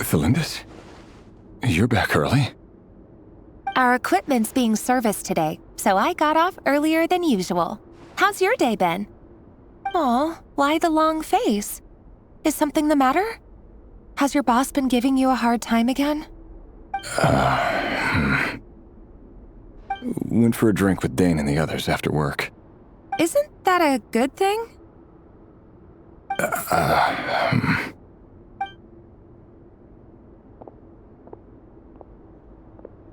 Felindis? You're back early? Our equipment's being serviced today, so I got off earlier than usual. How's your day been? Aw, why the long face? Is something the matter? Has your boss been giving you a hard time again? Went for a drink with Dane and the others after work. Isn't that a good thing?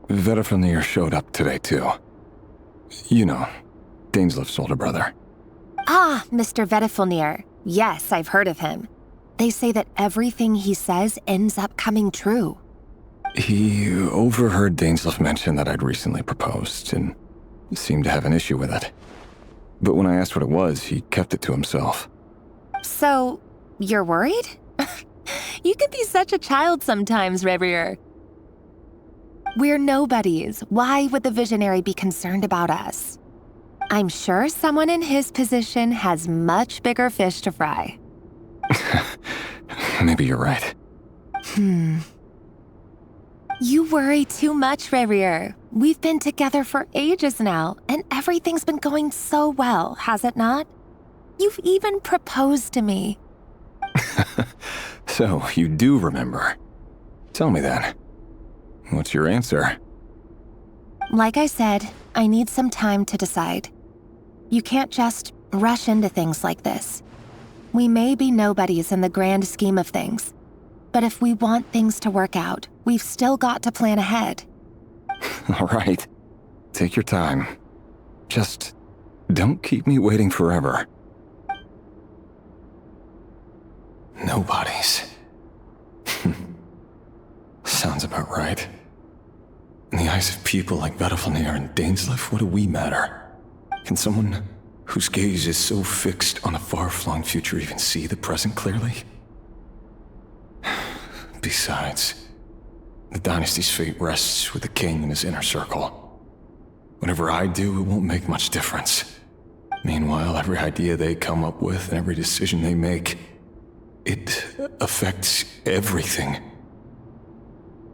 Vedifilnir showed up today, too. You know, Daneslif's older brother. Ah, Mr. Vedifilnir. Yes, I've heard of him. They say that everything he says ends up coming true. He overheard Daneslif mention that I'd recently proposed, and seemed to have an issue with it. But when I asked what it was, he kept it to himself. So, you're worried? You can be such a child sometimes, Revier. We're nobodies. Why would the Visionary be concerned about us? I'm sure someone in his position has much bigger fish to fry. Maybe you're right. You worry too much, Revier. We've been together for ages now, and everything's been going so well, has it not? You've even proposed to me. So, you do remember. Tell me then. What's your answer? Like I said, I need some time to decide. You can't just rush into things like this. We may be nobodies in the grand scheme of things, but if we want things to work out, we've still got to plan ahead. All right. Take your time. Just don't keep me waiting forever. Nobodies. Sounds about right. In the eyes of people like Vedifilnir and Daneslif, what do we matter? Can someone whose gaze is so fixed on a far-flung future even see the present clearly? Besides, the dynasty's fate rests with the king and his inner circle. Whatever I do, it won't make much difference. Meanwhile, every idea they come up with and every decision they make, it affects everything.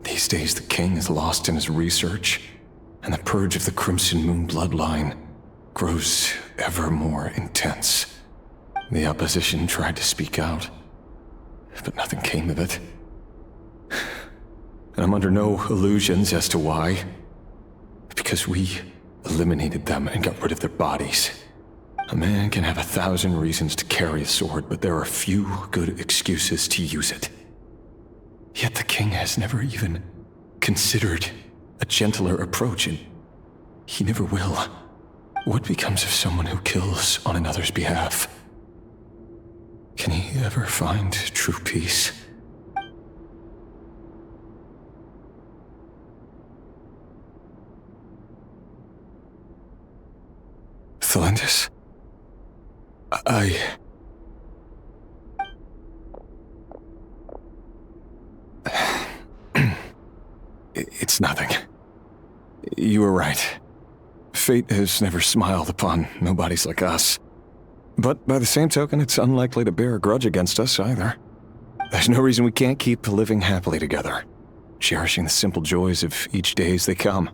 These days, the king is lost in his research, and the purge of the Crimson Moon bloodline grows ever more intense. The opposition tried to speak out, but nothing came of it. And I'm under no illusions as to why. Because we eliminated them and got rid of their bodies. A man can have 1,000 reasons to carry a sword, but there are few good excuses to use it. Yet the king has never even considered a gentler approach, and he never will. What becomes of someone who kills on another's behalf? Can he ever find true peace? Felindis? It's nothing. You were right. Fate has never smiled upon nobodies like us. But by the same token, it's unlikely to bear a grudge against us either. There's no reason we can't keep living happily together, cherishing the simple joys of each day as they come.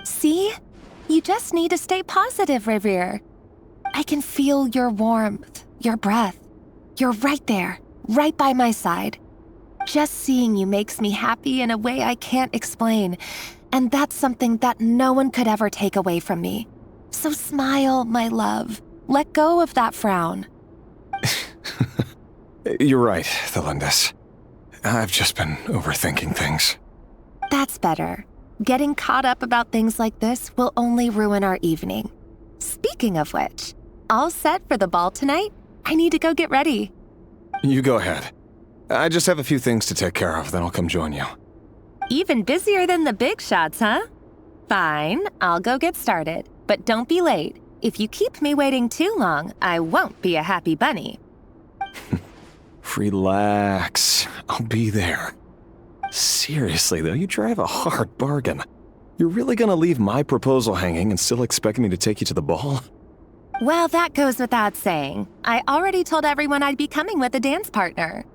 See? You just need to stay positive, Revier. I can feel your warmth, your breath. You're right there, right by my side. Just seeing you makes me happy in a way I can't explain, and that's something that no one could ever take away from me. So smile, my love. Let go of that frown. You're right, Felindis. I've just been overthinking things. That's better. Getting caught up about things like this will only ruin our evening. Speaking of which, all set for the ball tonight? I need to go get ready. You go ahead. I just have a few things to take care of, then I'll come join you. Even busier than the big shots, huh? Fine, I'll go get started. But don't be late. If you keep me waiting too long, I won't be a happy bunny. Relax. I'll be there. Seriously, though, you drive a hard bargain. You're really gonna leave my proposal hanging and still expect me to take you to the ball? Well, that goes without saying. I already told everyone I'd be coming with a dance partner.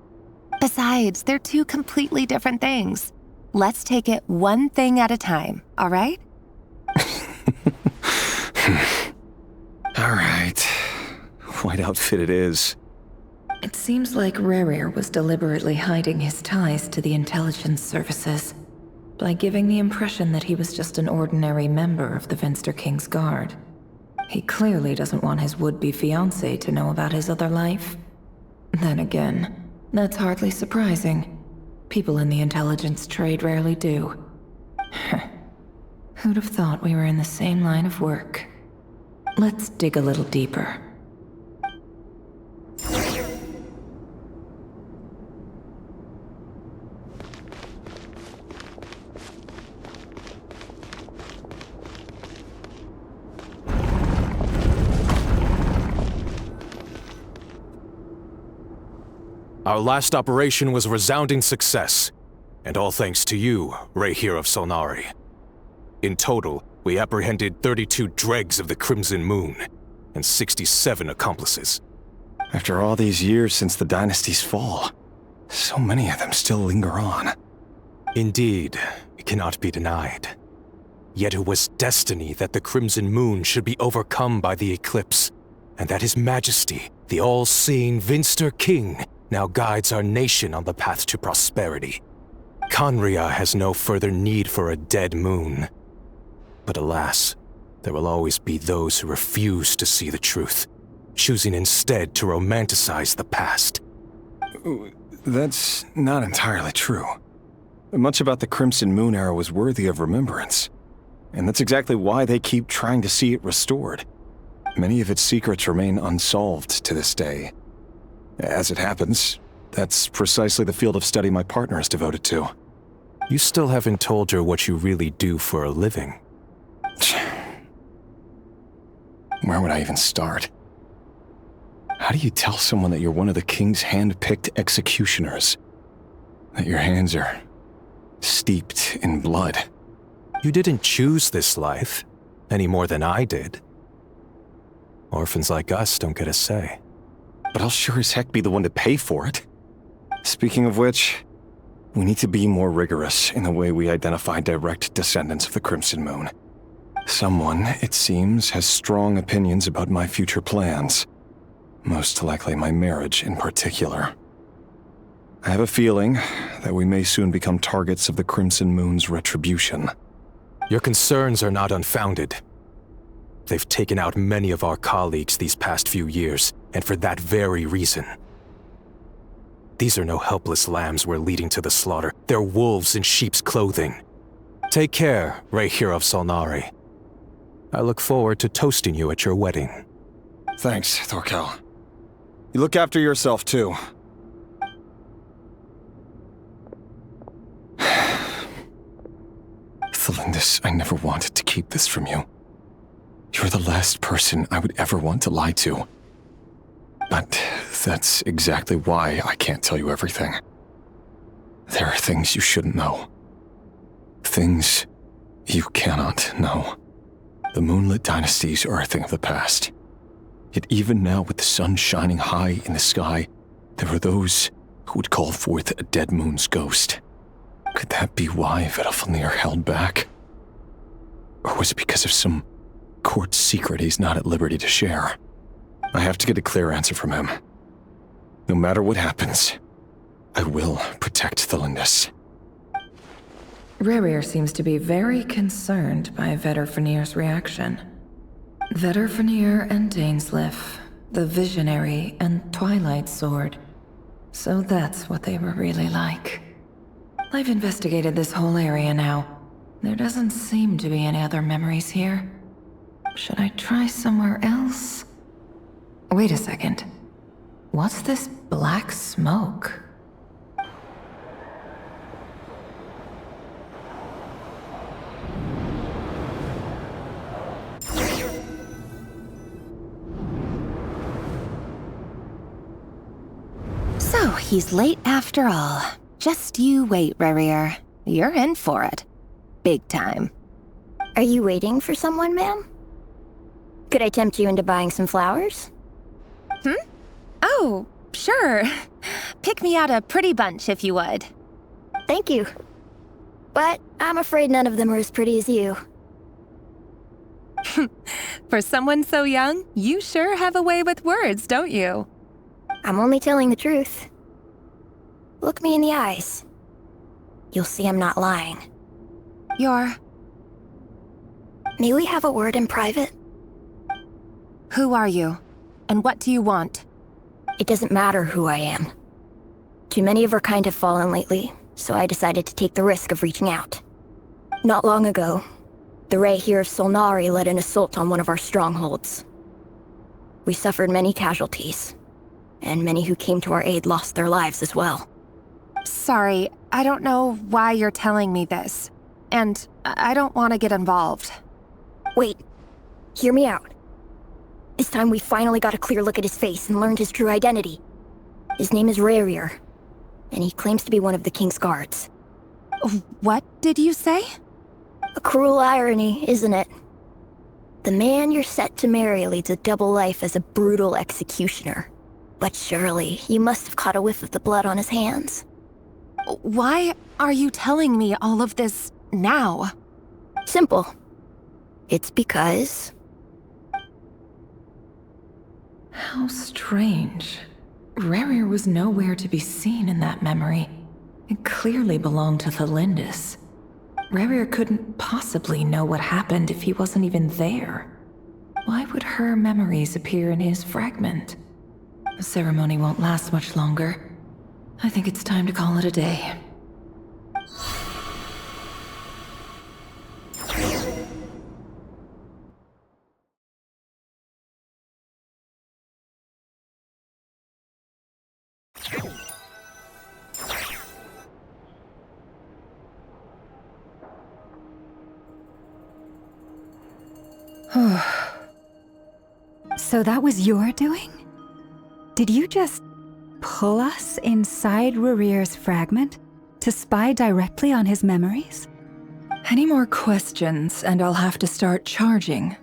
Besides, they're two completely different things. Let's take it one thing at a time, all right? All right. White outfit it is. It seems like Rerir was deliberately hiding his ties to the intelligence services by giving the impression that he was just an ordinary member of the Venster King's Guard. He clearly doesn't want his would-be fiancée to know about his other life. Then again, that's hardly surprising. People in the intelligence trade rarely do. Who'd have thought we were in the same line of work? Let's dig a little deeper. Our last operation was a resounding success, and all thanks to you, Reir of Solnari. In total, we apprehended 32 dregs of the Crimson Moon, and 67 accomplices. After all these years since the dynasty's fall, so many of them still linger on. Indeed, it cannot be denied. Yet it was destiny that the Crimson Moon should be overcome by the eclipse, and that His Majesty, the all-seeing Venster King, now guides our nation on the path to prosperity. Khaenri'ah has no further need for a dead moon. But alas, there will always be those who refuse to see the truth, choosing instead to romanticize the past. That's not entirely true. Much about the Crimson Moon era was worthy of remembrance, and that's exactly why they keep trying to see it restored. Many of its secrets remain unsolved to this day. As it happens, that's precisely the field of study my partner is devoted to. You still haven't told her what you really do for a living. Where would I even start? How do you tell someone that you're one of the king's hand-picked executioners? That your hands are steeped in blood? You didn't choose this life, any more than I did. Orphans like us don't get a say. But I'll sure as heck be the one to pay for it. Speaking of which, we need to be more rigorous in the way we identify direct descendants of the Crimson Moon. Someone, it seems, has strong opinions about my future plans. Most likely my marriage in particular. I have a feeling that we may soon become targets of the Crimson Moon's retribution. Your concerns are not unfounded. They've taken out many of our colleagues these past few years, and for that very reason. These are no helpless lambs we're leading to the slaughter. They're wolves in sheep's clothing. Take care, Reir of Solnari. I look forward to toasting you at your wedding. Thanks, Thorkel. You look after yourself, too. Thelindis, I never wanted to keep this from you. You're the last person I would ever want to lie to. But that's exactly why I can't tell you everything. There are things you shouldn't know. Things you cannot know. The moonlit dynasties are a thing of the past. Yet even now, with the sun shining high in the sky, there are those who would call forth a dead moon's ghost. Could that be why Vedalfnir held back? Or was it because of some court secret he's not at liberty to share? I have to get a clear answer from him. No matter what happens, I will protect Thelindis. Rerir seems to be very concerned by Vedalfnir's reaction. Vedalfnir and Dainsleif, the Visionary and Twilight Sword. So that's what they were really like. I've investigated this whole area now. There doesn't seem to be any other memories here. Should I try somewhere else? Wait a second. What's this black smoke? So, he's late after all. Just you wait, Rerir. You're in for it. Big time. Are you waiting for someone, ma'am? Could I tempt you into buying some flowers? Oh, sure. Pick me out a pretty bunch if you would. Thank you. But I'm afraid none of them are as pretty as you. For someone so young, you sure have a way with words, don't you? I'm only telling the truth. Look me in the eyes. You'll see I'm not lying. May we have a word in private? Who are you? And what do you want? It doesn't matter who I am. Too many of our kind have fallen lately, so I decided to take the risk of reaching out. Not long ago, the Ray here of Solnari led an assault on one of our strongholds. We suffered many casualties, and many who came to our aid lost their lives as well. Sorry, I don't know why you're telling me this. And I don't want to get involved. Wait, hear me out. This time we finally got a clear look at his face and learned his true identity. His name is Rerir, and he claims to be one of the King's guards. What did you say? A cruel irony, isn't it? The man you're set to marry leads a double life as a brutal executioner. But surely, you must have caught a whiff of the blood on his hands. Why are you telling me all of this now? Simple. It's because... How strange. Rerir was nowhere to be seen in that memory. It clearly belonged to Thelindis. Rerir couldn't possibly know what happened if he wasn't even there. Why would her memories appear in his fragment? The ceremony won't last much longer. I think it's time to call it a day. So that was your doing? Did you just pull us inside Rerir's fragment to spy directly on his memories? Any more questions, and I'll have to start charging.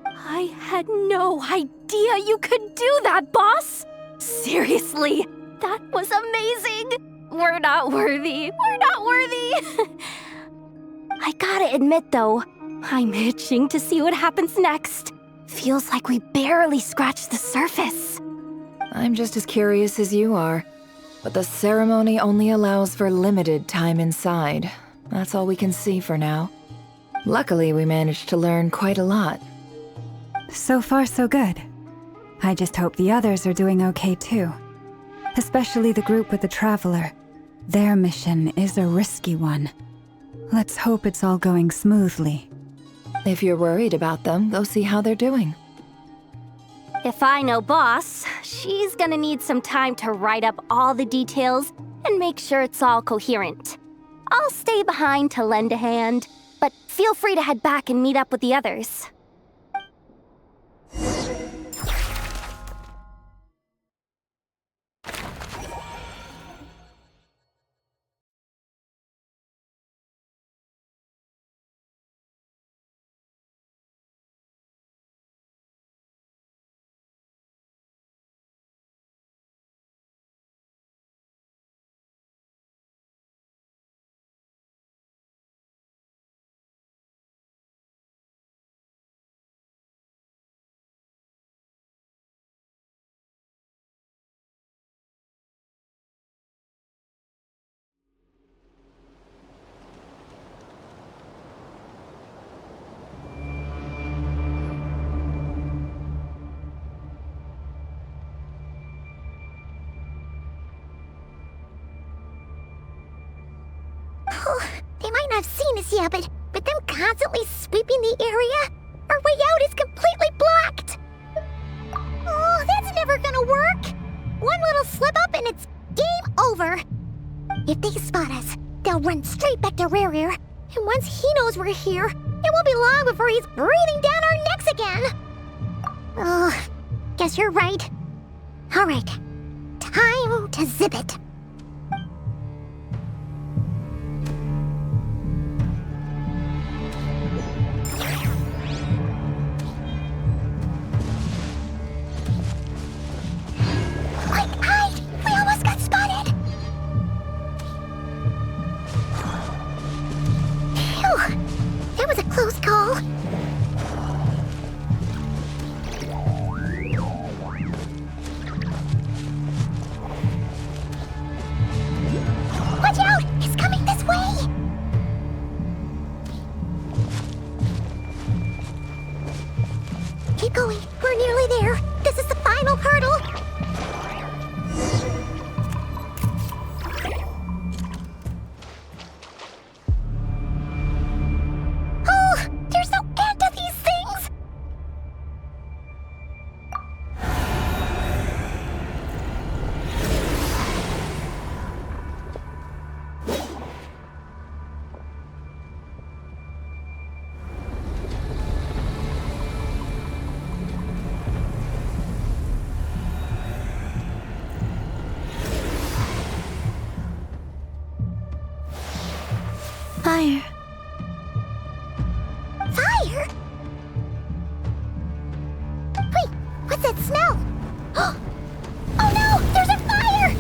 I had no idea you could do that, boss! Seriously, that was amazing! We're not worthy. We're not worthy! I gotta admit, though, I'm itching to see what happens next. Feels like we barely scratched the surface. I'm just as curious as you are, but the ceremony only allows for limited time inside. That's all we can see for now. Luckily, we managed to learn quite a lot. So far, so good. I just hope the others are doing okay too. Especially the group with the Traveler. Their mission is a risky one. Let's hope it's all going smoothly. If you're worried about them, go see how they're doing. If I know boss, she's gonna need some time to write up all the details and make sure it's all coherent. I'll stay behind to lend a hand, but feel free to head back and meet up with the others. They might not have seen us yet, but them constantly sweeping the area, our way out is completely blocked. Oh, that's never gonna work. One little slip up and it's game over. If they spot us, they'll run straight back to Rerir, and once he knows we're here, it won't be long before he's breathing down our necks again. Oh, guess you're right. All right, time to zip it. We almost got spotted! What's that smell? Oh no! There's a fire!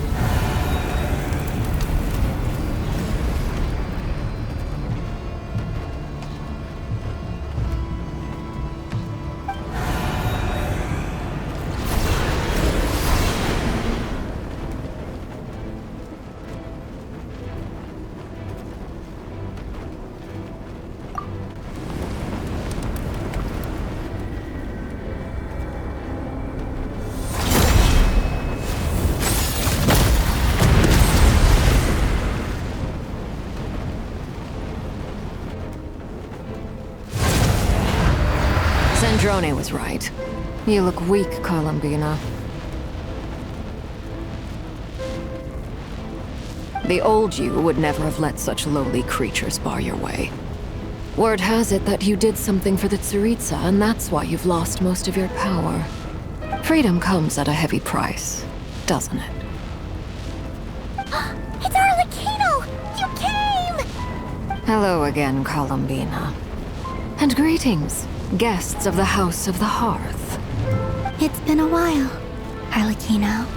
Drone was right. You look weak, Columbina. The old you would never have let such lowly creatures bar your way. Word has it that you did something for the Tsaritsa, and that's why you've lost most of your power. Freedom comes at a heavy price, doesn't it? It's Arlecchino! You came! Hello again, Columbina. And greetings, guests of the House of the Hearth. It's been a while, Arlecchino.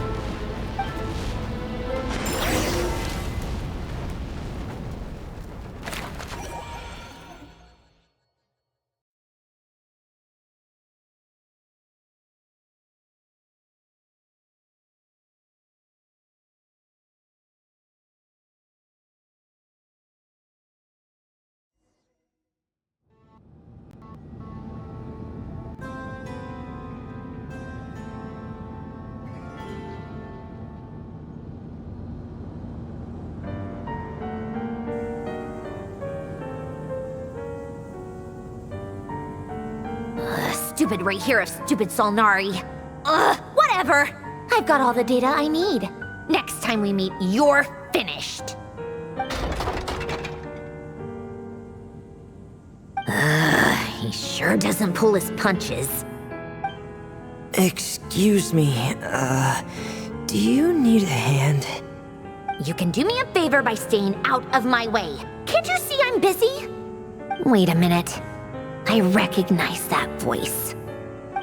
Stupid right here of stupid Solnari. Ugh, whatever. I've got all the data I need. Next time we meet, you're finished. He sure doesn't pull his punches. Excuse me, do you need a hand? You can do me a favor by staying out of my way. Can't you see I'm busy? Wait a minute. I recognize that voice.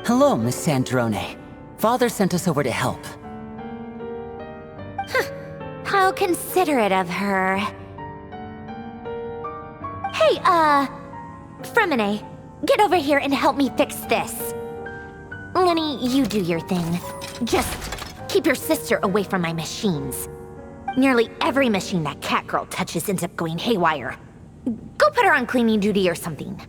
Hello, Miss Sandrone. Father sent us over to help. How considerate of her. Hey, Fremine, get over here and help me fix this. Lenny, you do your thing. Just keep your sister away from my machines. Nearly every machine that Catgirl touches ends up going haywire. Go put her on cleaning duty or something.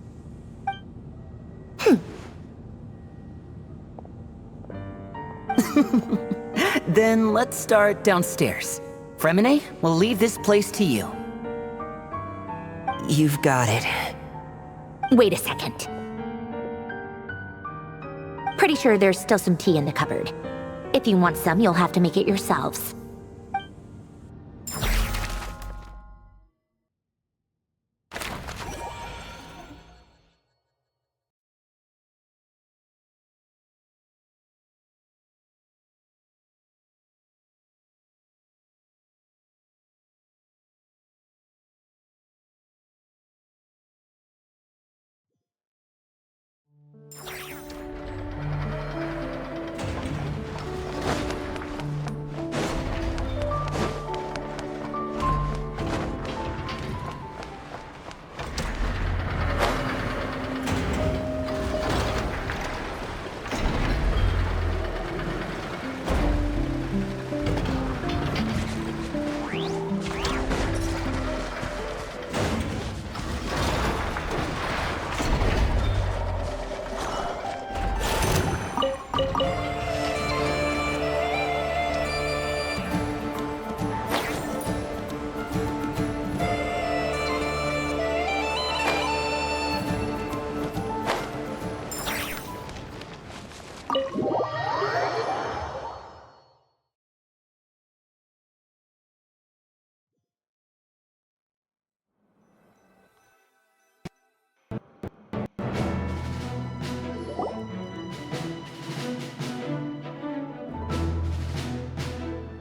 Then let's start downstairs. Fremine, we'll leave this place to you. You've got it. Wait a second. Pretty sure there's still some tea in the cupboard. If you want some, you'll have to make it yourselves.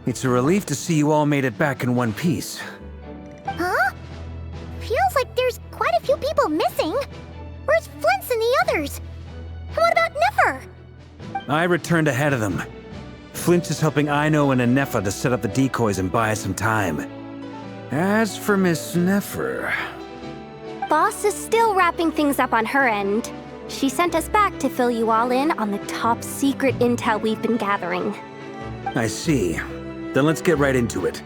It's a relief to see you all made it back in one piece. Huh? Feels like there's quite a few people missing. Where's Flint's and the others? And what about Niffer? I returned ahead of them. Flint is helping Aino and Anefa to set up the decoys and buy us some time. As for Miss Nefer... Boss is still wrapping things up on her end. She sent us back to fill you all in on the top secret intel we've been gathering. I see. Then let's get right into it.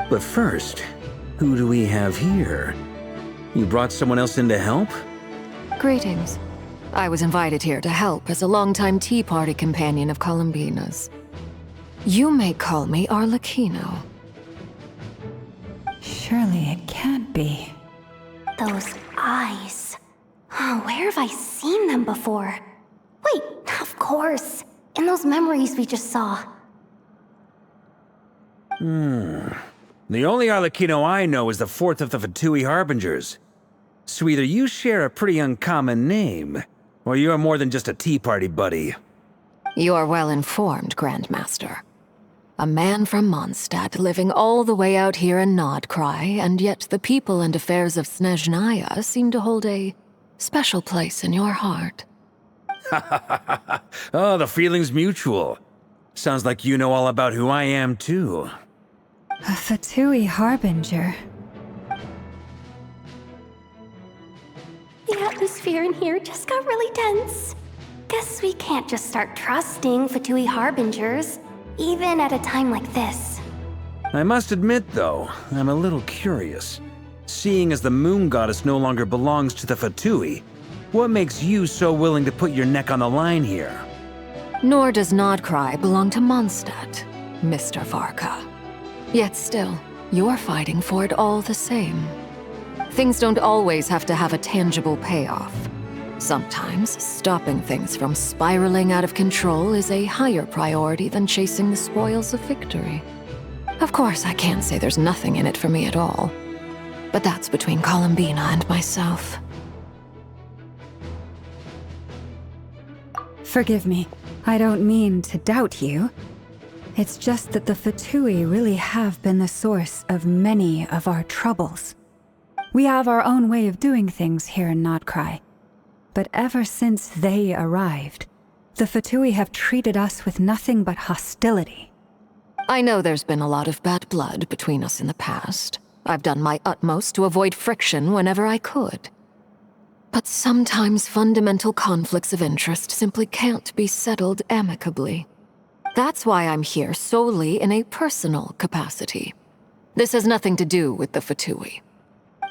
But first, who do we have here? You brought someone else in to help? Greetings. I was invited here to help as a longtime Tea Party companion of Columbina's. You may call me Arlecchino. Surely it can't be. Those eyes. Oh, where have I seen them before? Wait, of course. In those memories we just saw. The only Arlecchino I know is the fourth of the Fatui Harbingers. So either you share a pretty uncommon name, or you're more than just a Tea Party buddy. You are well informed, Grandmaster. A man from Mondstadt living all the way out here in Nodcry, and yet the people and affairs of Snezhnaya seem to hold a special place in your heart. Oh, the feeling's mutual. Sounds like you know all about who I am, too. A Fatui Harbinger. The atmosphere in here just got really tense. Guess we can't just start trusting Fatui Harbingers, even at a time like this. I must admit, though, I'm a little curious. Seeing as the Moon Goddess no longer belongs to the Fatui, what makes you so willing to put your neck on the line here? Nor does Nodcry belong to Mondstadt, Mr. Varka. Yet still, you're fighting for it all the same. Things don't always have to have a tangible payoff. Sometimes, stopping things from spiraling out of control is a higher priority than chasing the spoils of victory. Of course, I can't say there's nothing in it for me at all. But that's between Columbina and myself. Forgive me. I don't mean to doubt you. It's just that the Fatui really have been the source of many of our troubles. We have our own way of doing things here in Nodcry. But ever since they arrived, the Fatui have treated us with nothing but hostility. I know there's been a lot of bad blood between us in the past. I've done my utmost to avoid friction whenever I could. But sometimes fundamental conflicts of interest simply can't be settled amicably. That's why I'm here solely in a personal capacity. This has nothing to do with the Fatui.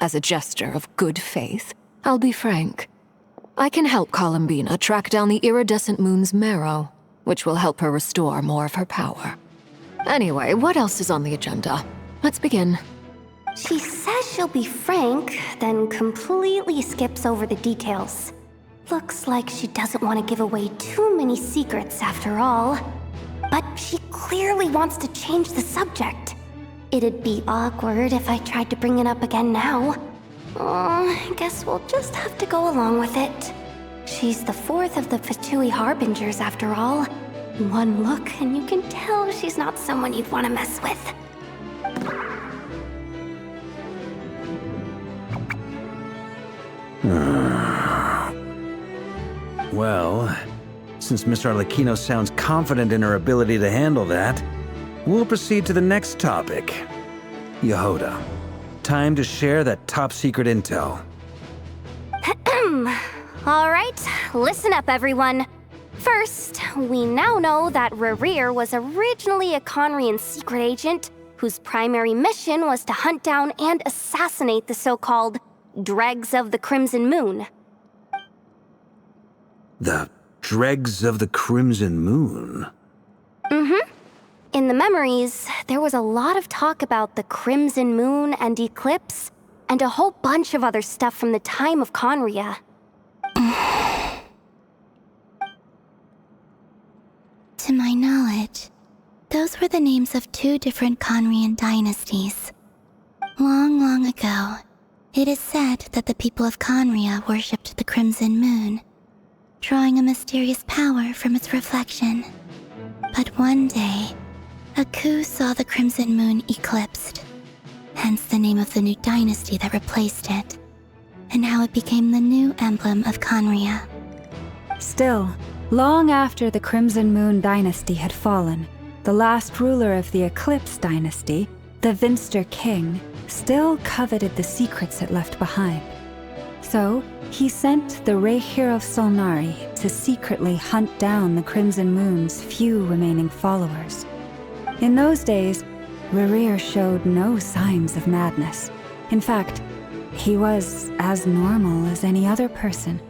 As a gesture of good faith, I'll be frank. I can help Columbina track down the iridescent moon's marrow, which will help her restore more of her power. Anyway, what else is on the agenda? Let's begin. She says she'll be frank, then completely skips over the details. Looks like she doesn't want to give away too many secrets after all. But she clearly wants to change the subject. It'd be awkward if I tried to bring it up again now. I guess we'll just have to go along with it. She's the fourth of the Fatui Harbingers after all. One look and you can tell she's not someone you'd want to mess with. Well, since Miss Arlecchino sounds confident in her ability to handle that, we'll proceed to the next topic. Yehoda, time to share that top-secret intel. Alright, listen up everyone. First, we now know that Rerir was originally a Conrian secret agent whose primary mission was to hunt down and assassinate the so-called Dregs of the Crimson Moon. The Dregs of the Crimson Moon? In the memories, there was a lot of talk about the Crimson Moon and Eclipse, and a whole bunch of other stuff from the time of Conria. To my knowledge, those were the names of two different Conrian dynasties. Long, long ago, it is said that the people of Conria worshipped the Crimson Moon, drawing a mysterious power from its reflection. But one day, a coup saw the Crimson Moon eclipsed, hence the name of the new dynasty that replaced it, and how it became the new emblem of Conria. Still, Long after the Crimson Moon dynasty had fallen, the last ruler of the Eclipse dynasty, the Vinster King, still coveted the secrets it left behind. So, he sent the Rehir of Solnari to secretly hunt down the Crimson Moon's few remaining followers. In those days, Rerir showed no signs of madness. In fact, he was as normal as any other person.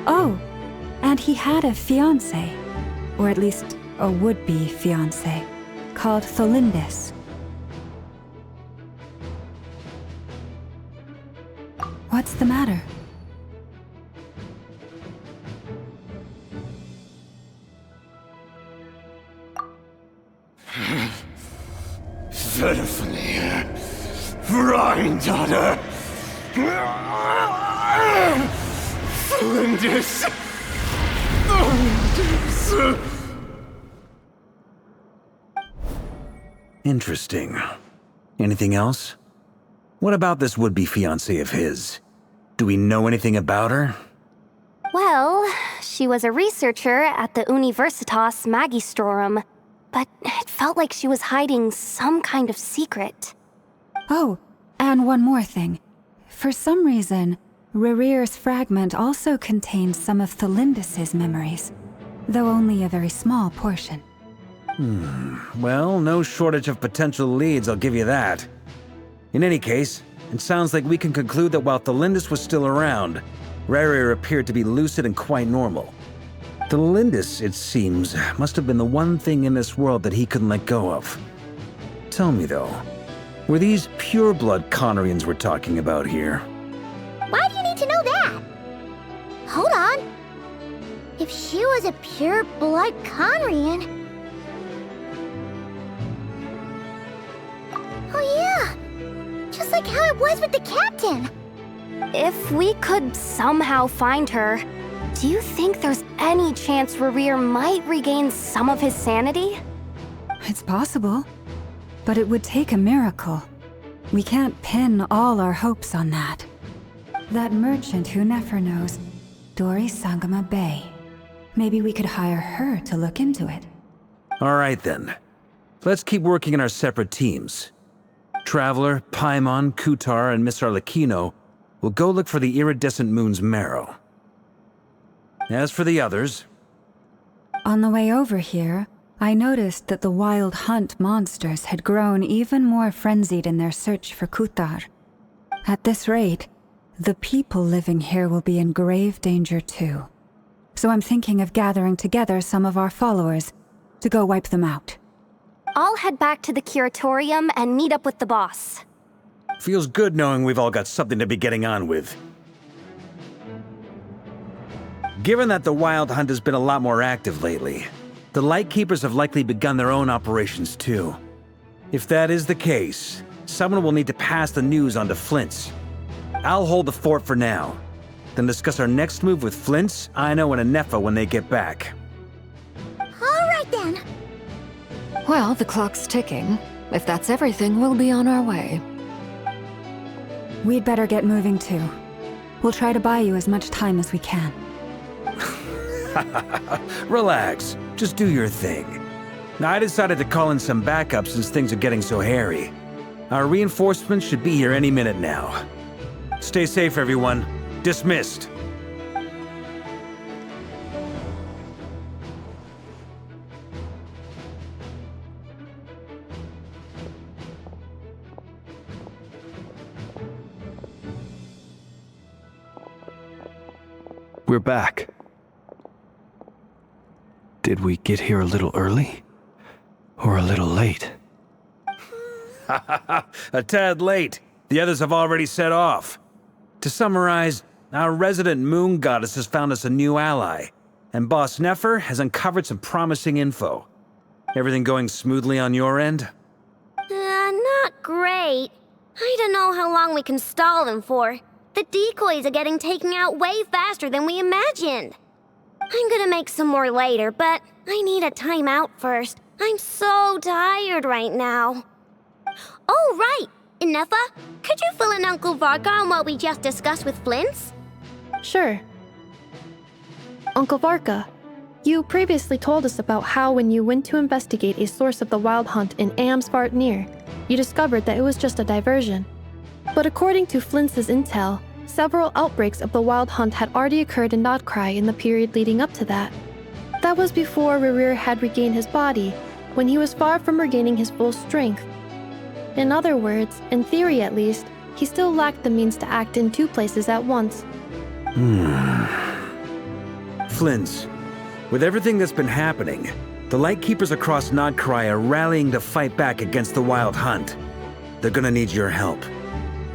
Oh, and he had a fiancé, or at least a would-be fiancé, called Tholindis. What's the matter? Verifany, Granddaughter, Flinders. Interesting. Anything else? What about this would-be fiancé of his? Do we know anything about her? Well, she was a researcher at the Universitas Magistrorum, but it felt like she was hiding some kind of secret. Oh, and one more thing. For some reason, Rerir's fragment also contains some of Tholindis' memories, though only a very small portion. Well, no shortage of potential leads, I'll give you that. In any case, it sounds like we can conclude that while Tholindis was still around, Rerir appeared to be lucid and quite normal. Tholindis, it seems, must have been the one thing in this world that he couldn't let go of. Tell me though, were these pure-blood Conorians we're talking about here? Why do you need to know that? Hold on. If she was a pure-blood Conrian... Oh yeah! Just like how it was with the captain! If we could somehow find her, do you think there's any chance Rerir might regain some of his sanity? It's possible, but it would take a miracle. We can't pin all our hopes on that. That merchant who Nefer knows, Dori Sangama Bay. Maybe we could hire her to look into it. All right then. Let's keep working in our separate teams. Traveler, Paimon, Kutar, and Miss Arlecchino will go look for the iridescent moon's marrow. As for the others... On the way over here, I noticed that the Wild Hunt monsters had grown even more frenzied in their search for Kutar. At this rate, the people living here will be in grave danger too. So I'm thinking of gathering together some of our followers to go wipe them out. I'll head back to the curatorium and meet up with the boss. Feels good knowing we've all got something to be getting on with. Given that the Wild Hunt has been a lot more active lately, the Lightkeepers have likely begun their own operations too. If that is the case, someone will need to pass the news on to Flint's. I'll hold the fort for now, then discuss our next move with Flint's, Aino, and Anefa when they get back. Alright then. Well, the clock's ticking. If that's everything, we'll be on our way. We'd better get moving too. We'll try to buy you as much time as we can. Relax, just do your thing. I decided to call in some backup since things are getting so hairy. Our reinforcements should be here any minute now. Stay safe, everyone. Dismissed. We're back. Did we get here a little early? Or a little late? A tad late. The others have already set off. To summarize, our resident moon goddess has found us a new ally, and Boss Nefer has uncovered some promising info. Everything going smoothly on your end? Not great. I don't know how long we can stall them for. The decoys are getting taken out way faster than we imagined. I'm gonna make some more later, but I need a timeout first. I'm so tired right now. Oh, right! Inefa, could you fill in Uncle Varka on what we just discussed with Flint's? Sure. Uncle Varka, You previously told us about how when you went to investigate a source of the Wild Hunt in Amsvartnir, you discovered that it was just a diversion. But according to Flintz's intel, several outbreaks of the Wild Hunt had already occurred in Nodcry in the period leading up to that. That was before Rerir had regained his body, when he was far from regaining his full strength. In other words, in theory at least, he still lacked the means to act in two places at once. Flintz, with everything that's been happening, the Lightkeepers across Nodcry are rallying to fight back against the Wild Hunt. They're gonna need your help.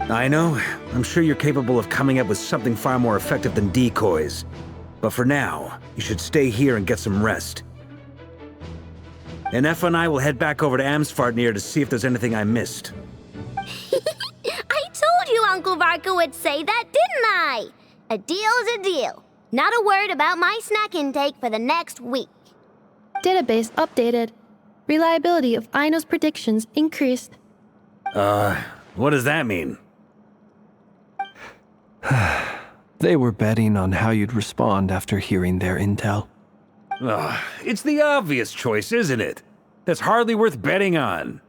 I know, I'm sure you're capable of coming up with something far more effective than decoys. But for now, you should stay here and get some rest. And Effa and I will head back over to Amsvartnir to see if there's anything I missed. I told you Uncle Varka would say that, didn't I? A deal's a deal. Not a word about my snack intake for the next week. Database updated. Reliability of Aino's predictions increased. What does that mean? They were betting on how you'd respond after hearing their intel. It's the obvious choice, isn't it? That's hardly worth betting on.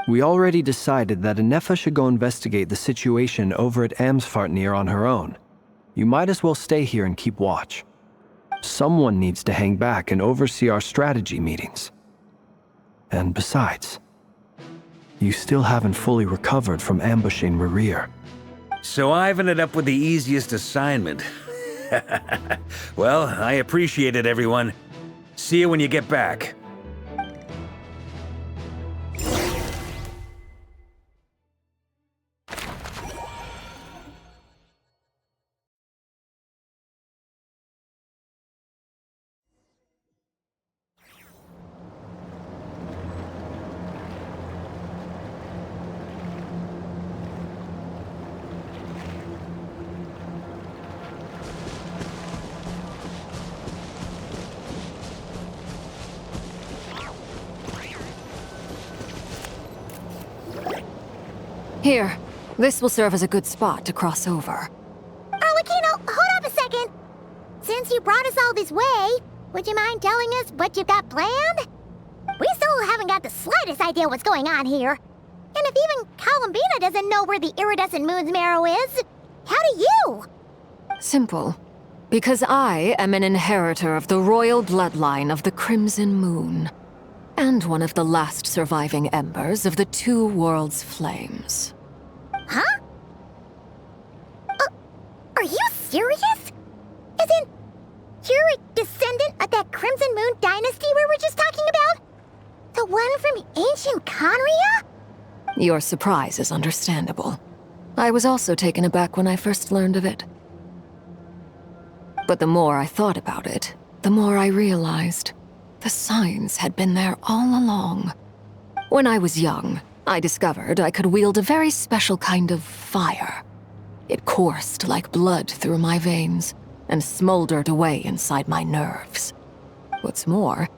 We already decided that Anefa should go investigate the situation over at Amsvartnir on her own. You might as well stay here and keep watch. Someone needs to hang back and oversee our strategy meetings. And besides, you still haven't fully recovered from ambushing Rerir. So I've ended up with the easiest assignment. Well, I appreciate it, everyone. See you when you get back. Here, this will serve as a good spot to cross over. Arlecchino, hold up a second. Since you brought us all this way, would you mind telling us what you've got planned? We still haven't got the slightest idea what's going on here. And if even Columbina doesn't know where the iridescent moon's marrow is, how do you? Simple. Because I am an inheritor of the royal bloodline of the Crimson Moon, and one of the last surviving embers of the Two Worlds' flames. Huh? Are you serious? As in, you're a descendant of that Crimson Moon dynasty we were just talking about? The one from ancient Conria? Your surprise is understandable. I was also taken aback when I first learned of it. But the more I thought about it, the more I realized the signs had been there all along. When I was young, I discovered I could wield a very special kind of fire. It coursed like blood through my veins and smoldered away inside my nerves. What's more,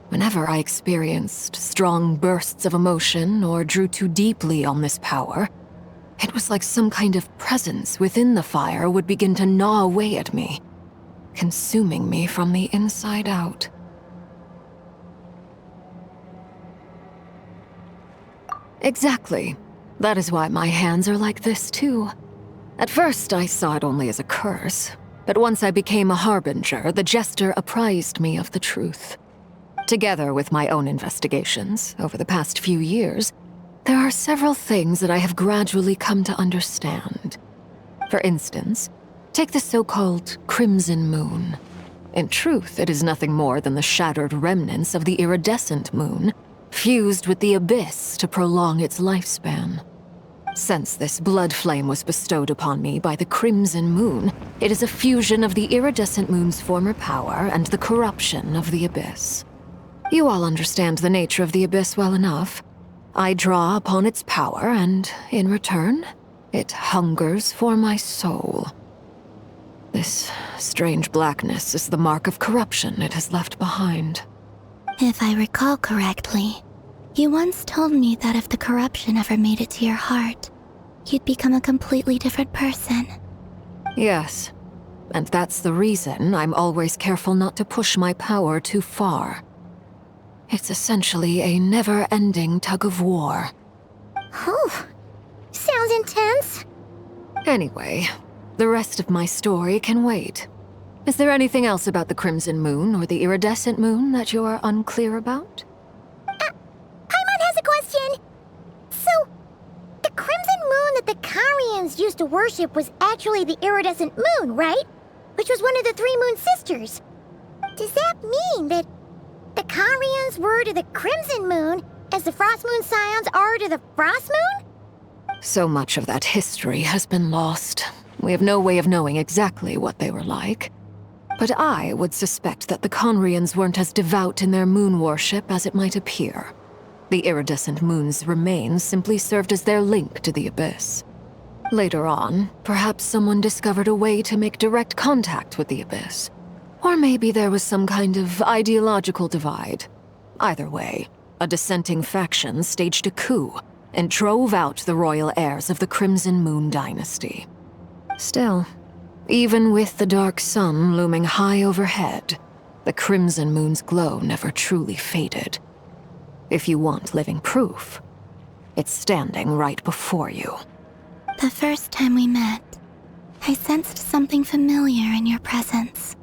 whenever I experienced strong bursts of emotion or drew too deeply on this power, it was like some kind of presence within the fire would begin to gnaw away at me, consuming me from the inside out. Exactly. That is why my hands are like this, too. At first, I saw it only as a curse, but once I became a harbinger, the jester apprised me of the truth. Together with my own investigations, over the past few years, there are several things that I have gradually come to understand. For instance, take the so-called Crimson Moon. In truth, it is nothing more than the shattered remnants of the iridescent moon, fused with the abyss to prolong its lifespan. Since this blood flame was bestowed upon me by the Crimson Moon, it is a fusion of the iridescent moon's former power and the corruption of the abyss. You all understand the nature of the abyss well enough. I draw upon its power, and in return, it hungers for my soul. This strange blackness is the mark of corruption it has left behind. If I recall correctly, you once told me that if the corruption ever made it to your heart, you'd become a completely different person. Yes. and that's the reason I'm always careful not to push my power too far. It's essentially a never-ending tug of war. Oh, sounds intense. Anyway, the rest of my story can wait. Is there anything else about the Crimson Moon or the Iridescent Moon that you're unclear about? Paimon has a question. So, the Crimson Moon that the Karians used to worship was actually the Iridescent Moon, right? Which was one of the three Moon Sisters. Does that mean that the Karians were to the Crimson Moon as the Frost Moon Scions are to the Frost Moon? So much of that history has been lost. We have no way of knowing exactly what they were like. But I would suspect that the Conrians weren't as devout in their moon worship as it might appear. The iridescent moon's remains simply served as their link to the Abyss. Later on, perhaps someone discovered a way to make direct contact with the Abyss. Or maybe there was some kind of ideological divide. Either way, a dissenting faction staged a coup and drove out the royal heirs of the Crimson Moon dynasty. Still, even with the dark sun looming high overhead, the Crimson Moon's glow never truly faded. If you want living proof, it's standing right before you. The first time we met, I sensed something familiar in your presence.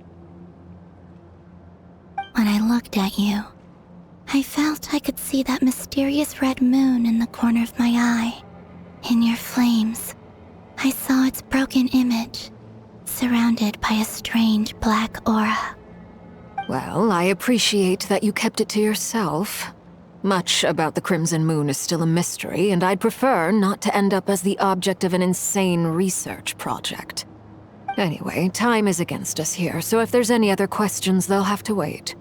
When I looked at you, I felt I could see that mysterious red moon in the corner of my eye. In your flames, I saw its broken image, surrounded by a strange black aura. Well, I appreciate that you kept it to yourself. Much about the Crimson Moon is still a mystery, and I'd prefer not to end up as the object of an insane research project. Anyway, time is against us here, so if there's any other questions, they'll have to wait.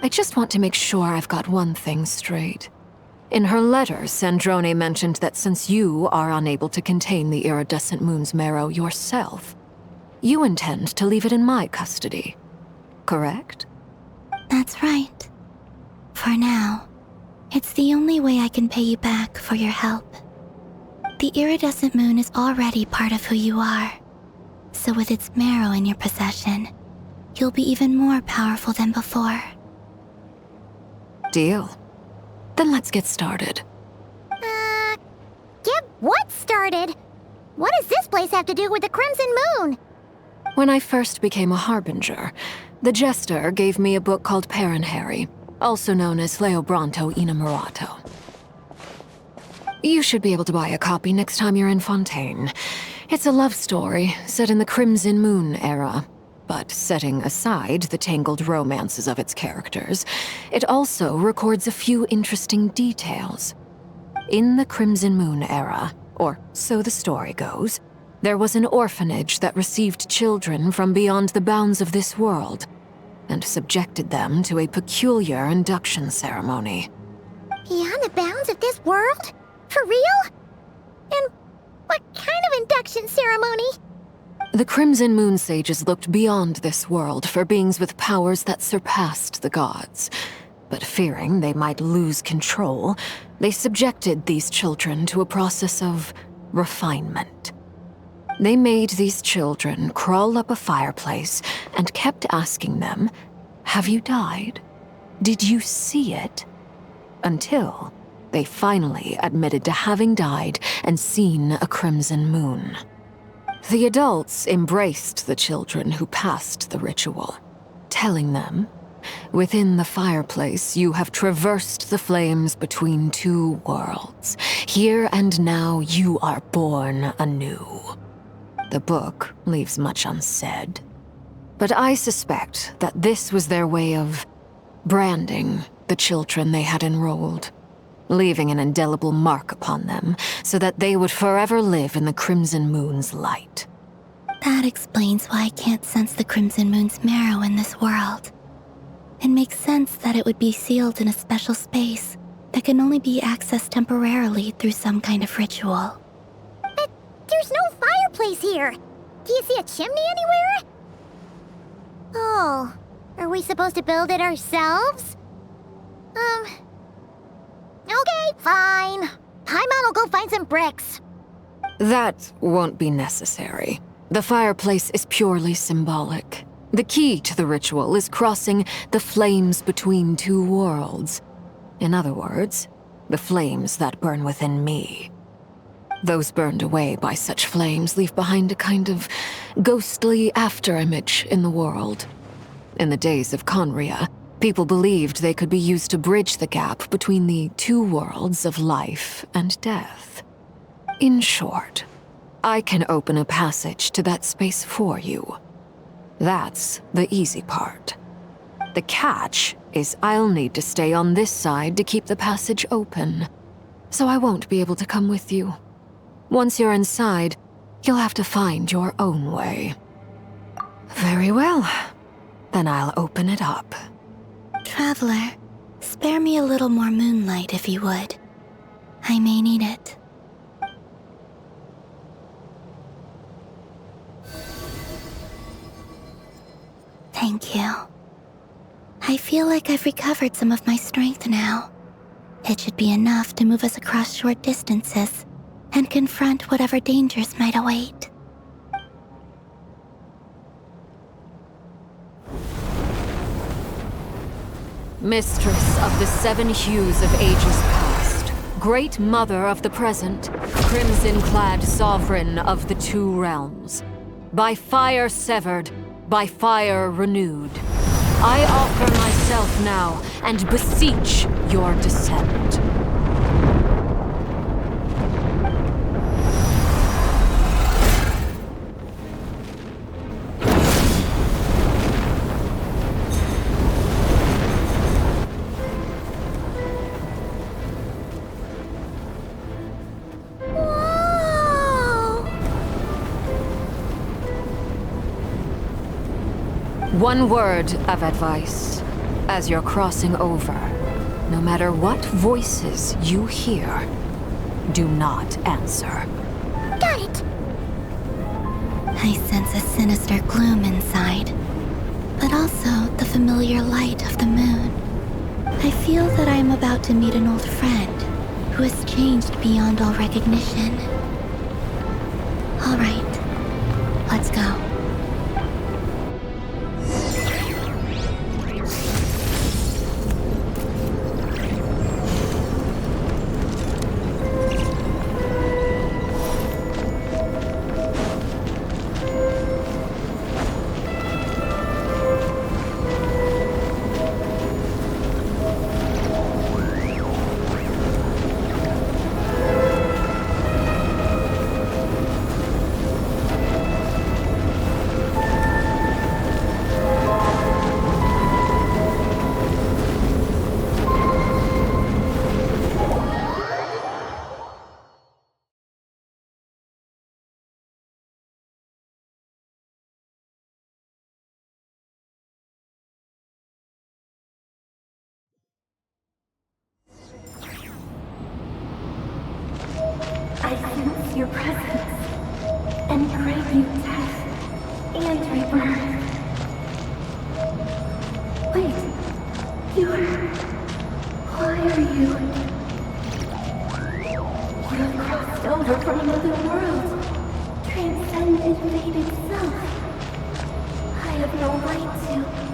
I just want to make sure I've got one thing straight. In her letter, Sandrone mentioned that since you are unable to contain the iridescent moon's marrow yourself, you intend to leave it in my custody, correct? That's right. For now, it's the only way I can pay you back for your help. The iridescent moon is already part of who you are, so with its marrow in your possession, you'll be even more powerful than before. Deal. Then let's get started. Get what started? What does this place have to do with the Crimson Moon? When I first became a Harbinger, the Jester gave me a book called Parenheri, also known as Leobranto Innamorato. You should be able to buy a copy next time you're in Fontaine. It's a love story set in the Crimson Moon era, but setting aside the tangled romances of its characters, it also records a few interesting details. In the Crimson Moon era, or so the story goes, there was an orphanage that received children from beyond the bounds of this world, and subjected them to a peculiar induction ceremony. Beyond the bounds of this world? For real? And what kind of induction ceremony? The Crimson Moon sages looked beyond this world for beings with powers that surpassed the gods. But fearing they might lose control, they subjected these children to a process of refinement. They made these children crawl up a fireplace and kept asking them, "Have you died? Did you see it?" Until they finally admitted to having died and seen a crimson moon. The adults embraced the children who passed the ritual, telling them, "Within the fireplace, you have traversed the flames between two worlds. Here and now, you are born anew." The book leaves much unsaid, but I suspect that this was their way of branding the children they had enrolled, leaving an indelible mark upon them so that they would forever live in the Crimson Moon's light. That explains why I can't sense the Crimson Moon's marrow in this world. It makes sense that it would be sealed in a special space that can only be accessed temporarily through some kind of ritual. But there's no fireplace here! Do you see a chimney anywhere? Oh, are we supposed to build it ourselves? Okay, fine. Paimon will go find some bricks. That won't be necessary. The fireplace is purely symbolic. The key to the ritual is crossing the flames between two worlds. In other words, the flames that burn within me. Those burned away by such flames leave behind a kind of ghostly afterimage in the world. In the days of Conria, people believed they could be used to bridge the gap between the two worlds of life and death. In short, I can open a passage to that space for you. That's the easy part. The catch is I'll need to stay on this side to keep the passage open, so I won't be able to come with you. Once you're inside, you'll have to find your own way. Very well. Then I'll open it up. Traveler, spare me a little more moonlight if you would. I may need it. Thank you. I feel like I've recovered some of my strength now. It should be enough to move us across short distances and confront whatever dangers might await. Mistress of the seven hues of ages past, great mother of the present, crimson-clad sovereign of the two realms, by fire severed, by fire renewed, I offer myself now and beseech your descent. One word of advice. As you're crossing over, no matter what voices you hear, do not answer. Got it! I sense a sinister gloom inside, but also the familiar light of the moon. I feel that I am about to meet an old friend who has changed beyond all recognition. All right, let's go. I sense your presence, and crave you death and rebirth. Wait, why are you? You have crossed over from another world, transcended fate itself. I have no right to.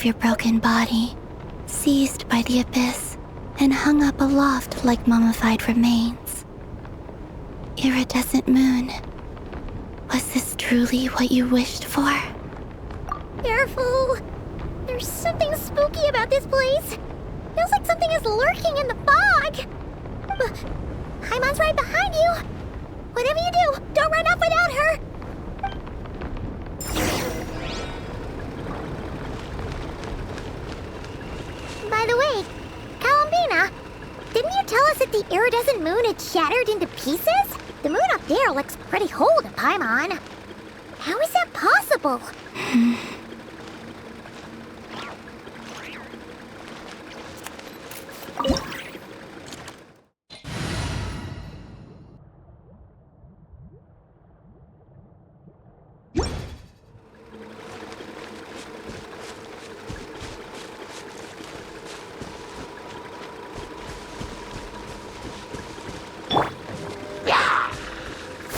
Your broken body, seized by the abyss, and hung up aloft like mummified remains. Iridescent moon, was this truly what you wished for? Careful! There's something spooky about this place. Feels like something is lurking in the fog. Haimon's right behind you. Whatever you do, don't run off without her. By the way, Kalambina, didn't you tell us that the iridescent moon had shattered into pieces? The moon up there looks pretty whole to Paimon. How is that possible?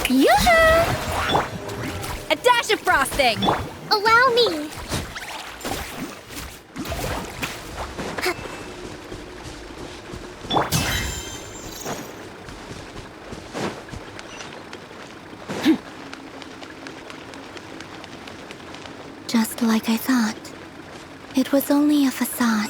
Yoo-hoo! A dash of frosting! Allow me! Just like I thought. It was only a facade.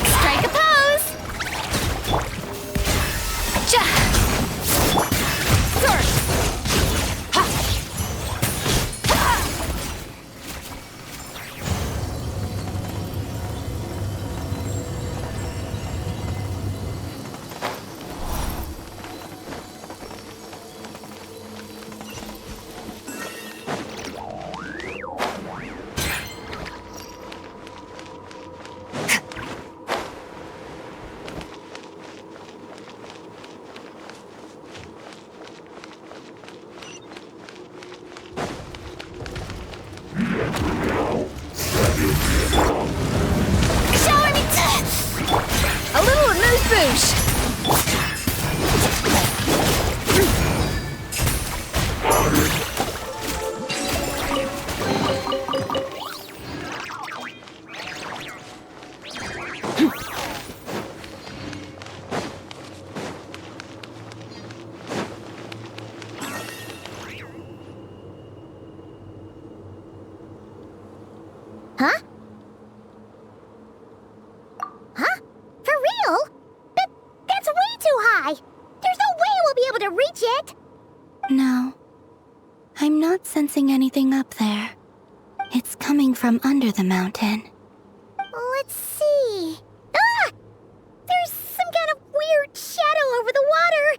Strike a pose! Cha! Sword! Ha! Ha! Shower me a little amuse-bouche! Huh? Huh? For real? But that's way too high! There's no way we'll be able to reach it! No. I'm not sensing anything up there. It's coming from under the mountain. Let's see... Ah! There's some kind of weird shadow over the water!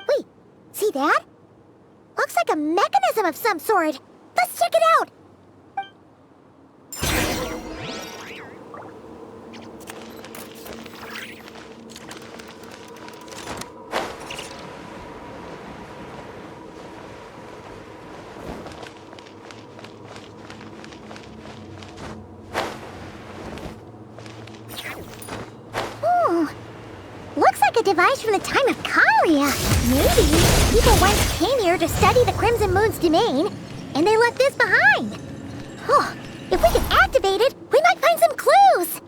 Wait, see that? Looks like a mechanism of some sort. Let's check it out! Looks like a device from the time of Kalia. Maybe people once came here to study the Crimson Moon's domain, and they left this behind. Oh, if we can activate it, we might find some clues.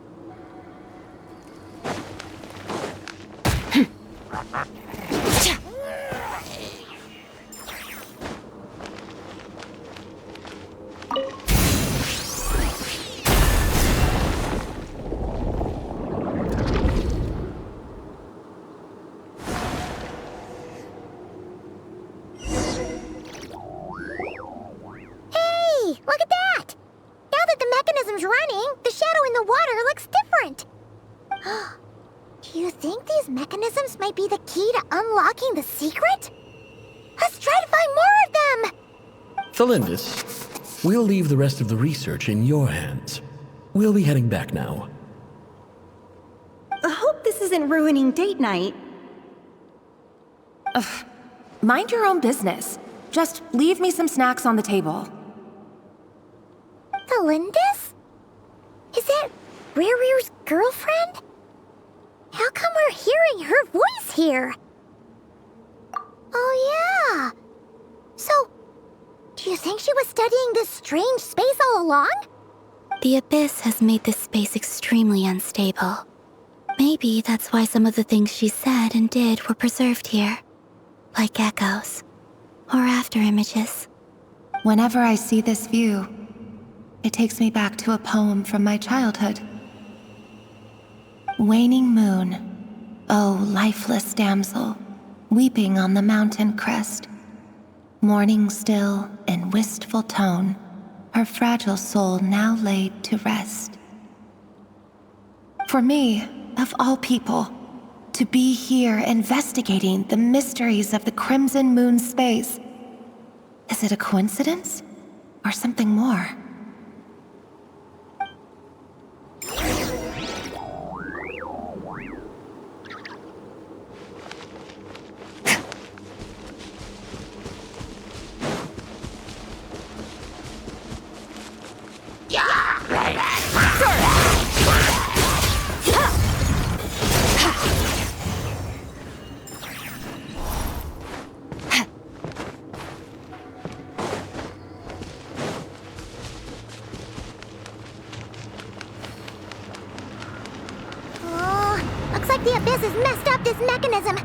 Look at that! Now that the mechanism's running, the shadow in the water looks different. Do you think these mechanisms might be the key to unlocking the secret? Let's try to find more of them! Thelindis, we'll leave the rest of the research in your hands. We'll be heading back now. I hope this isn't ruining date night. Ugh. Mind your own business. Just leave me some snacks on the table. Thelindis? Is that Rear's girlfriend? How come we're hearing her voice here? Oh yeah. So, do you think she was studying this strange space all along? The Abyss has made this space extremely unstable. Maybe that's why some of the things she said and did were preserved here. Like echoes. Or after images. Whenever I see this view, it takes me back to a poem from my childhood. Waning moon, oh lifeless damsel, weeping on the mountain crest. mourning still in wistful tone, her fragile soul now laid to rest. For me, of all people, to be here investigating the mysteries of the Crimson Moon space, is it a coincidence or something more? Looks like the Abyss has messed up this mechanism.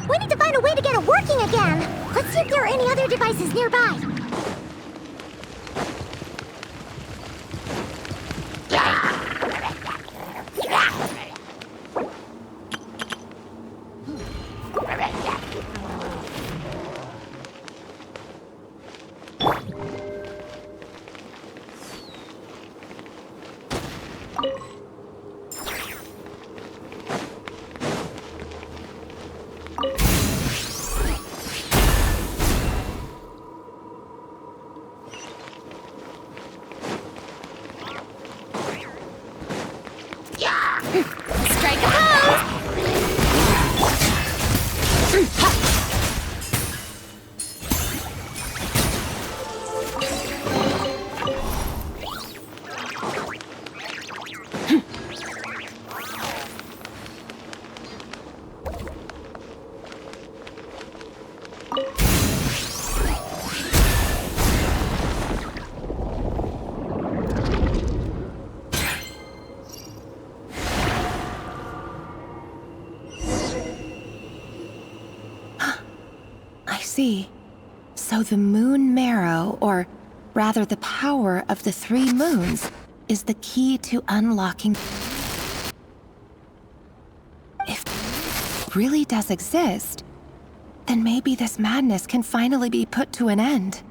We need to find a way to get it working again. Let's see if there are any other devices nearby. So the moon marrow, or rather the power of the 3 moons, is the key to unlocking... If it really does exist, then maybe this madness can finally be put to an end.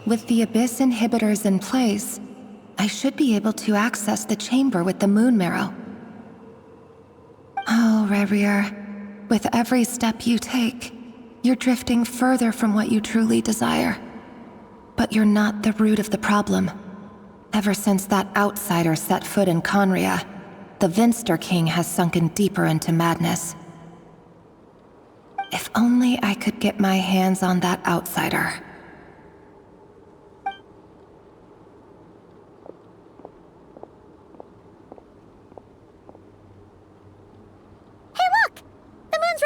With the Abyss inhibitors in place, I should be able to access the chamber with the moon marrow. Oh, Revier, with every step you take, you're drifting further from what you truly desire. But you're not the root of the problem. Ever since that outsider set foot in Conria, the Vinster King has sunken deeper into madness. If only I could get my hands on that outsider.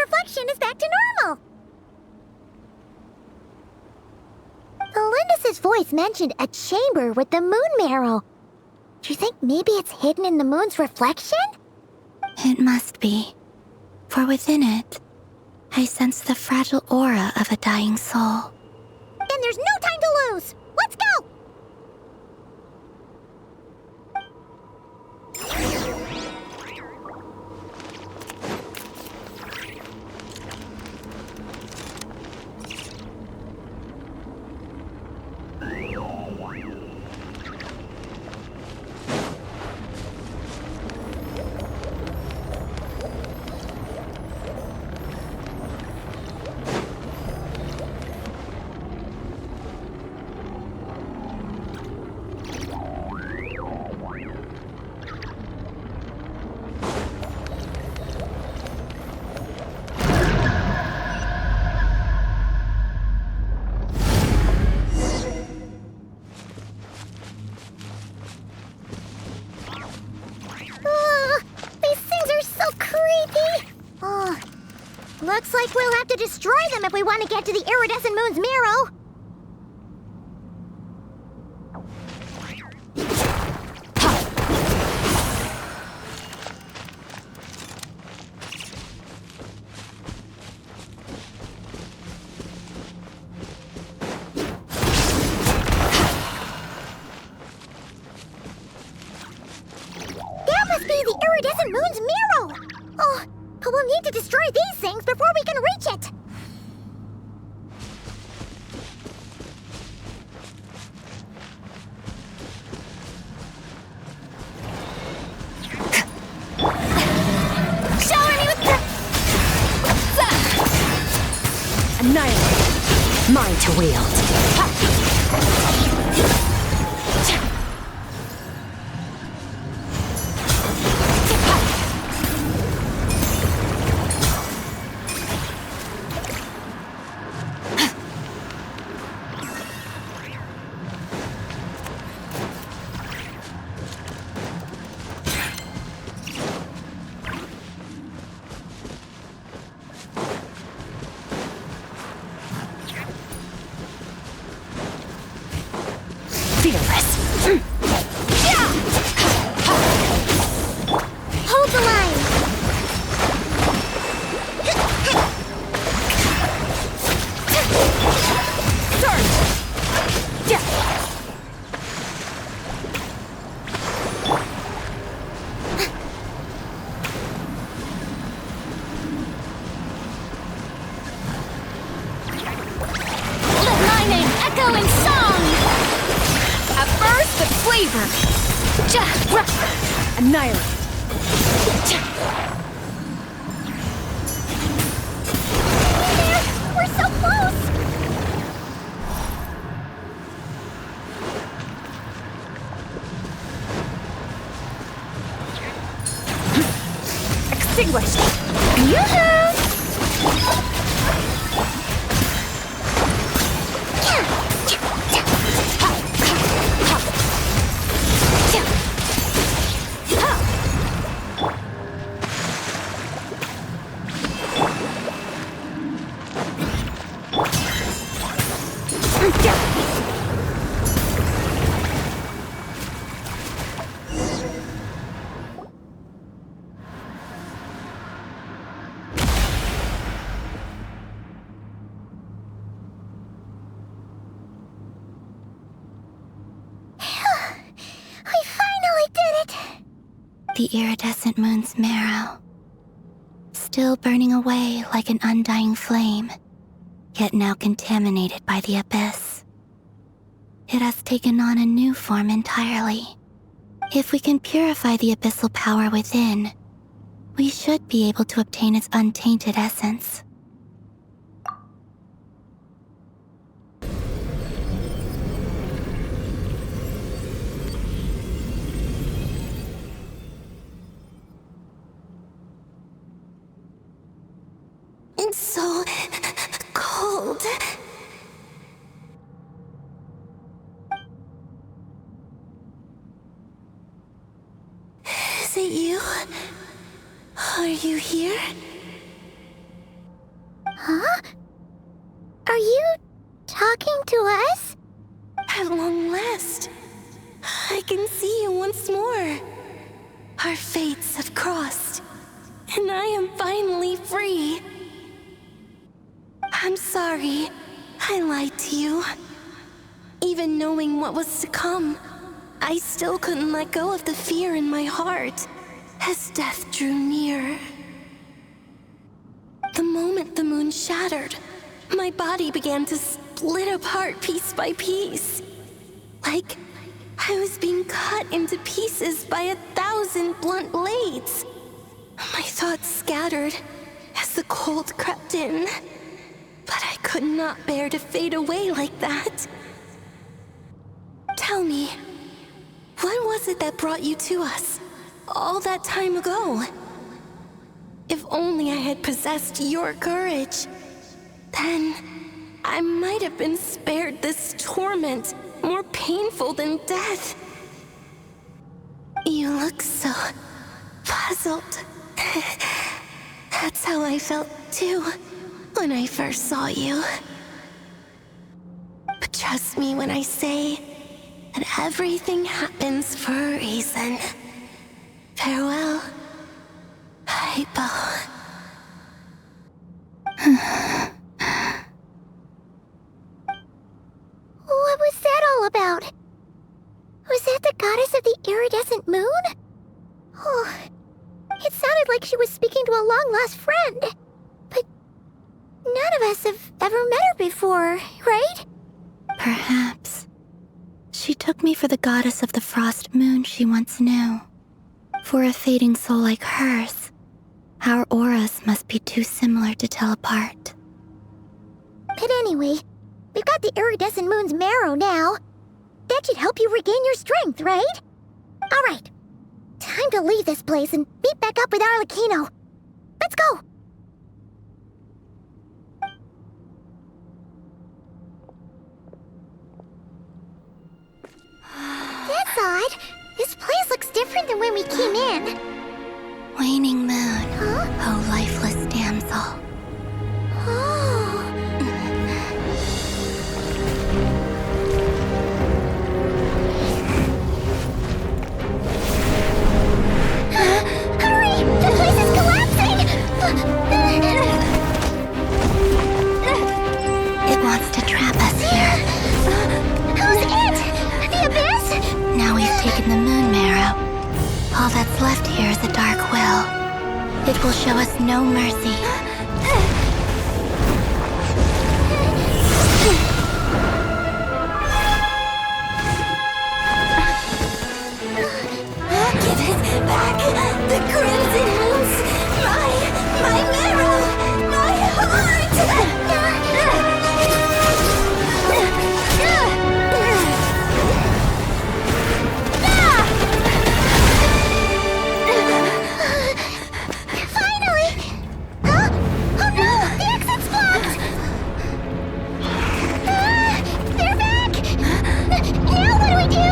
Reflection is back to normal. Elendis' voice mentioned a chamber with the moon marrow. Do you think maybe it's hidden in the moon's reflection? It must be. For within it, I sense the fragile aura of a dying soul. Then there's no time to lose! Let's go! destroy them if we want to get to the iridescent moon's marrow. That must be the iridescent moon's marrow! Oh, but we'll need to destroy these things before we can reach it! Shower me with the... Annihilate. Mine to wield. Fearless. Hold the line! Let my name echo in song! A burst of flavor! Annihilate. We're so close! Extinguished. Yoo-hoo! We finally did it! The iridescent moon's marrow. Still burning away like an undying flame, yet now contaminated by the abyss. It has taken on a new form entirely. If we can purify the abyssal power within, we should be able to obtain its untainted essence. It's so cold. Is it you? Are you here? Huh? Are you talking to us? At long last, I can see you once more. Our fates have crossed, and I am finally free. I'm sorry, I lied to you. Even knowing what was to come, I still couldn't let go of the fear in my heart as death drew near. The moment the moon shattered, my body began to split apart piece by piece. Like I was being cut into pieces by 1,000 blunt blades. My thoughts scattered as the cold crept in. But I could not bear to fade away like that. Tell me, what was it that brought you to us all that time ago? If only I had possessed your courage, then I might have been spared this torment more painful than death. You look so puzzled. That's how I felt too. when I first saw you. But trust me when I say that everything happens for a reason. Farewell, Hypo. What was that all about? Was that the goddess of the iridescent moon? Oh, it sounded like she was speaking to a long-lost friend. But none of us have ever met her before, right? Perhaps. She took me for the goddess of the frost moon she once knew. For a fading soul like hers, our auras must be too similar to tell apart. But anyway, we've got the iridescent moon's marrow now. That should help you regain your strength, right? Alright, time to leave this place and meet back up with Arlecchino. Let's go! That's odd. This place looks different than when we came in. Waning moon, Huh? oh lifeless damsel. Oh. Hurry! The place is collapsing! It wants to trap us here. Who's it? The Abyss? Now we've taken the moon marrow. All that's left here is a dark will. It will show us no mercy. Give it back! The crimson moons! My marrow! My heart! Finally! Huh? Oh no! The exit's blocked! They're back! Now what do we do?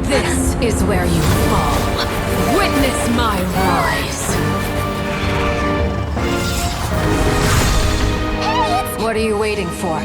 This is where you fall. Witness my rise. What are you waiting for?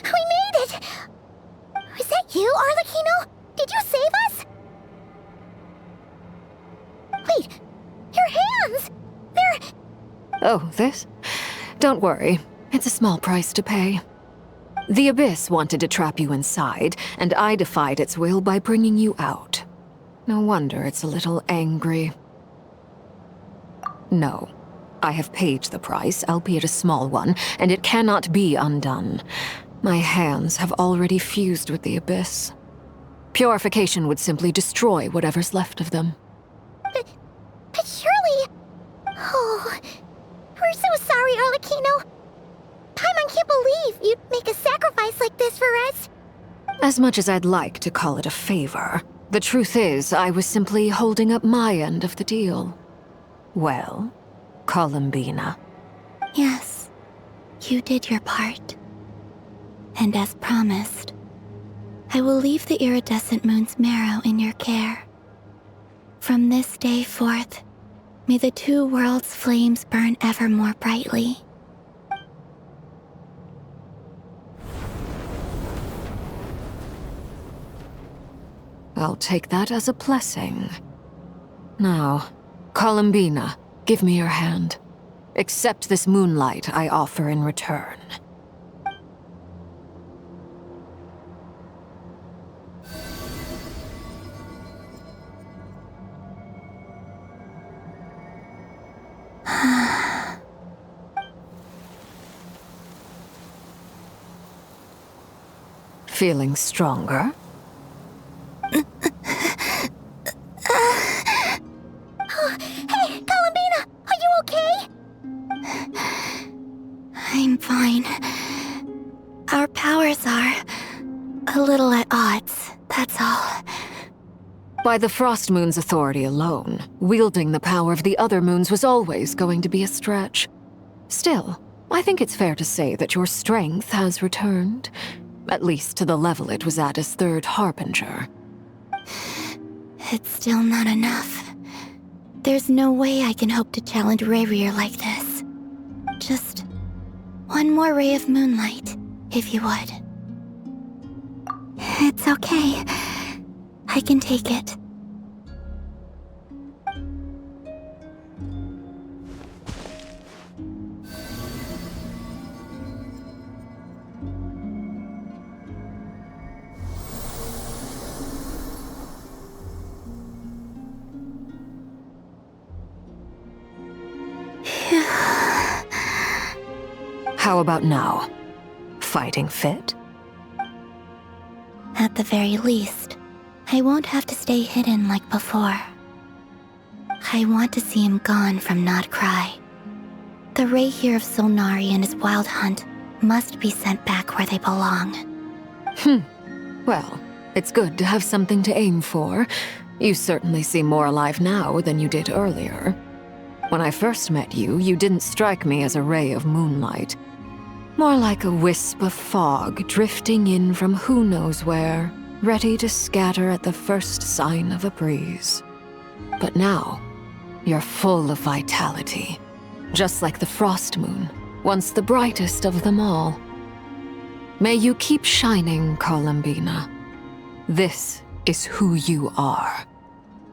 We made it! Was that you, Arlecchino? Did you save us? Wait, your hands! They're... Oh, this? Don't worry. It's a small price to pay. The Abyss wanted to trap you inside, and I defied its will by bringing you out. No wonder it's a little angry. No. I have paid the price, albeit a small one, and it cannot be undone. My hands have already fused with the Abyss. Purification would simply destroy whatever's left of them. But surely... Oh... We're so sorry, Arlecchino. Paimon can't believe you'd make a sacrifice like this for us. As much as I'd like to call it a favor, the truth is I was simply holding up my end of the deal. Well, Columbina. Yes, you did your part. And as promised, I will leave the iridescent moon's marrow in your care. From this day forth, may the two worlds' flames burn ever more brightly. I'll take that as a blessing. Now, Columbina, give me your hand. Accept this moonlight I offer in return. Feeling stronger? Hey, Columbina, are you okay? I'm fine. Our powers are a little at odds, that's all. By the Frost Moon's authority alone, wielding the power of the other moons was always going to be a stretch. Still, I think it's fair to say that your strength has returned, at least to the level it was at as Third Harbinger. It's still not enough. There's no way I can hope to challenge Rayrir like this. Just one more ray of moonlight, if you would. It's okay. I can take it. How about now? Fighting fit? At the very least, I won't have to stay hidden like before. I want to see him gone from Not Cry. The Ray here of Solnari and his wild hunt must be sent back where they belong. Well, it's good to have something to aim for. You certainly seem more alive now than you did earlier. When I first met you, you didn't strike me as a ray of moonlight. More like a wisp of fog drifting in from who knows where, ready to scatter at the first sign of a breeze. But now, you're full of vitality, just like the Frost Moon, once the brightest of them all. May you keep shining, Columbina. This is who you are.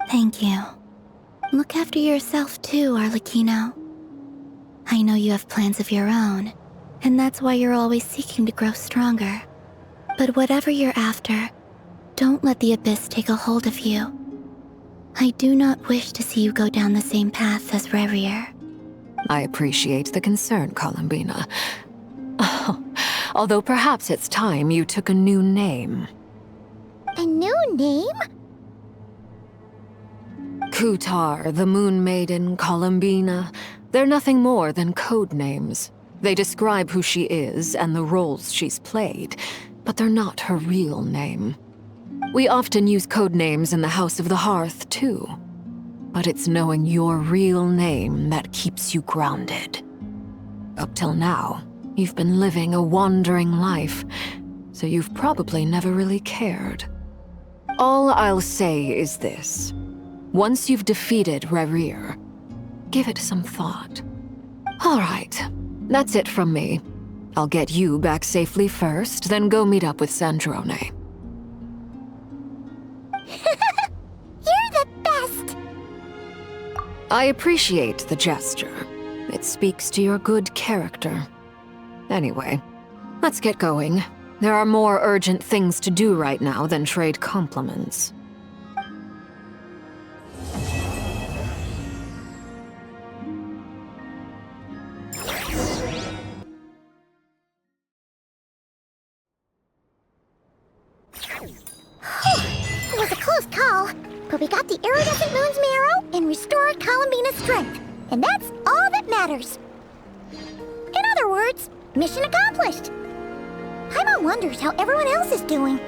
Thank you. Look after yourself too, Arlecchino. I know you have plans of your own, and that's why you're always seeking to grow stronger. But whatever you're after, don't let the Abyss take a hold of you. I do not wish to see you go down the same path as Rayrir. I appreciate the concern, Columbina. Although perhaps it's time you took a new name. A new name? Kutar, the Moon Maiden, Columbina, they're nothing more than code names. They describe who she is and the roles she's played, but they're not her real name. We often use code names in the House of the Hearth, too. But it's knowing your real name that keeps you grounded. Up till now, you've been living a wandering life, so you've probably never really cared. All I'll say is this. Once you've defeated Rayrir, give it some thought. All right, that's it from me. I'll get you back safely first, then go meet up with Sandrone. You're the best! I appreciate the gesture. It speaks to your good character. Anyway, let's get going. There are more urgent things to do right now than trade compliments. It was a close call, but we got the iridescent moon's marrow and restored Columbina's strength, and that's all that matters. In other words, mission accomplished. Paimon wonders how everyone else is doing.